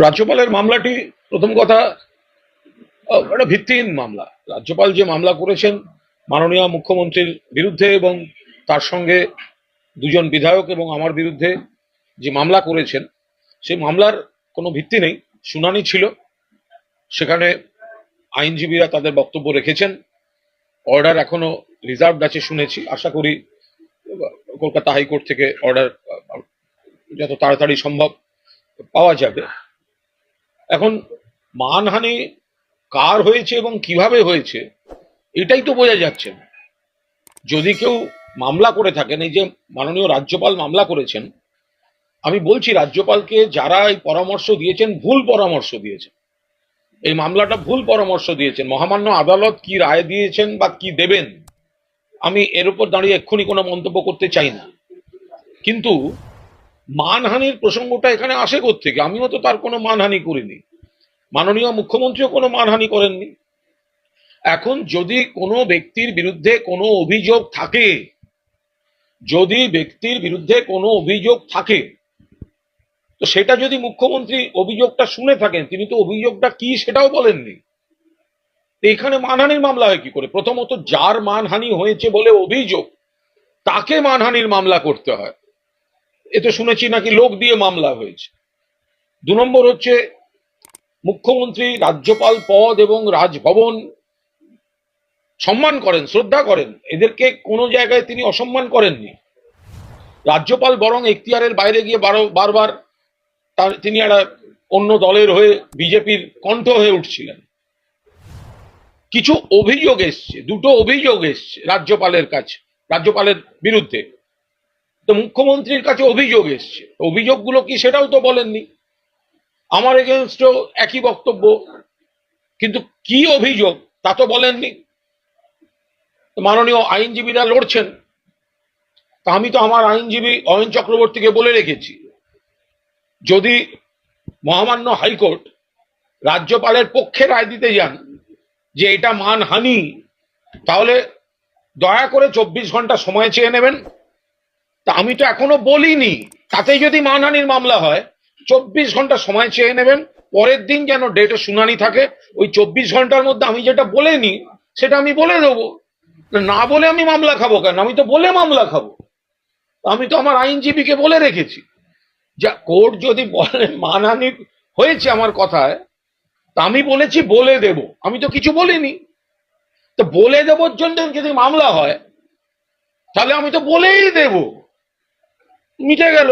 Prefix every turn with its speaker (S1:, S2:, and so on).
S1: রাজ্যপালের মামলাটি প্রথম কথা একটা ভিত্তিহীন মামলা। রাজ্যপাল যে মামলা করেছেন মাননীয় মুখ্যমন্ত্রীর বিরুদ্ধে এবং তার সঙ্গে দুজন বিধায়ক এবং আমার বিরুদ্ধে যে মামলা করেছেন, সেই মামলার কোনো ভিত্তি নেই। শুনানি ছিল, সেখানে আইনজীবীরা তাদের বক্তব্য রেখেছেন। অর্ডার এখনো রিজার্ভ আছে শুনেছি। আশা করি কলকাতা হাইকোর্ট থেকে অর্ডার যত তাড়াতাড়ি সম্ভব পাওয়া যাবে। এখন মানহানি কার হয়েছে এবং কিভাবে হয়েছে এটাই তো বোঝা যাচ্ছে না। যদি কেউ মামলা করে থাকেন, এই যে মাননীয় রাজ্যপাল মামলা করেছেন, আমি বলছি রাজ্যপালকে যারা এই পরামর্শ দিয়েছেন ভুল পরামর্শ দিয়েছেন। এই মামলাটা ভুল পরামর্শ দিয়েছেন। মহামান্য আদালত কি রায় দিয়েছেন বা কি দেবেন আমি এর উপর দাঁড়িয়ে এক্ষুনি কোনো মন্তব্য করতে চাই না, কিন্তু মানহানির প্রসঙ্গটা এখানে আসে কোত্থেকে? আমিও তো তার কোনো মানহানি করিনি, মাননীয় মুখ্যমন্ত্রীও কোনো মানহানি করেননি। এখন যদি কোনো ব্যক্তির বিরুদ্ধে কোনো অভিযোগ থাকে, যদি ব্যক্তির বিরুদ্ধে কোনো অভিযোগ থাকে, তো সেটা যদি মুখ্যমন্ত্রী অভিযোগটা শুনে থাকেন, তিনি তো অভিযোগটা কি সেটাও বলেননি। এখানে মানহানির মামলা হয় কি করে? প্রথমত যার মানহানি হয়েছে বলে অভিযোগ, তাকে মানহানির মামলা করতে হয়। এ তো শুনেছি নাকি লোক দিয়ে মামলা হয়েছে। দু নম্বর হচ্ছে মুখ্যমন্ত্রী রাজ্যপাল পদ এবং রাজভবন সম্মান করেন, শ্রদ্ধা করেন, এদেরকে কোনো জায়গায় তিনি অসম্মান করেননি। রাজ্যপাল বরং এখতিয়ারের বাইরে গিয়ে বারবার তিনি একটা অন্য দলের হয়ে বিজেপির কণ্ঠ হয়ে উঠছিলেন। কিছু অভিযোগ এসছে, দুটো অভিযোগ এসছে রাজ্যপালের কাছে, রাজ্যপালের বিরুদ্ধে। তো মুখ্যমন্ত্রীর কাছে অভিযোগ এসছে, অভিযোগগুলো কি সেটাও তো বলেননি। আমার এগেনস্টও একই বক্তব্য, কিন্তু কি অভিযোগ তা তো বলেননি। মাননীয় আইনজীবীরা লড়ছেন, তা আমি তো আমার আইনজীবী অয়ন চক্রবর্তীকে বলে রেখেছি, যদি মহামান্য হাইকোর্ট রাজ্যপালের পক্ষে রায় দিতে যান যে এটা মানহানি, তাহলে দয়া করে 24 ঘন্টা সময় চেয়ে নেবেন। তা আমি তো এখনো বলিনি, তাতেই যদি মানহানির মামলা হয় 24 ঘন্টা সময় চেয়ে নেবেন। পরের দিন যেন ডেটে শুনানি থাকে, ওই 24 ঘন্টার মধ্যে আমি যেটা বলেনি সেটা আমি বলে দেবো। না বলে আমি মামলা খাবো কেন? আমি তো বলে মামলা খাবো। আমি তো আমার আইনজীবীকে বলে রেখেছি, যা কোর্ট যদি বলে মানহানি হয়েছে আমার কথায়, তা আমি বলেছি বলে দেব, আমি তো কিছু বলিনি। তো বলে দেবোর জন্য যদি মামলা হয়, তাহলে আমি তো বলেই দেব, মিটে গেল।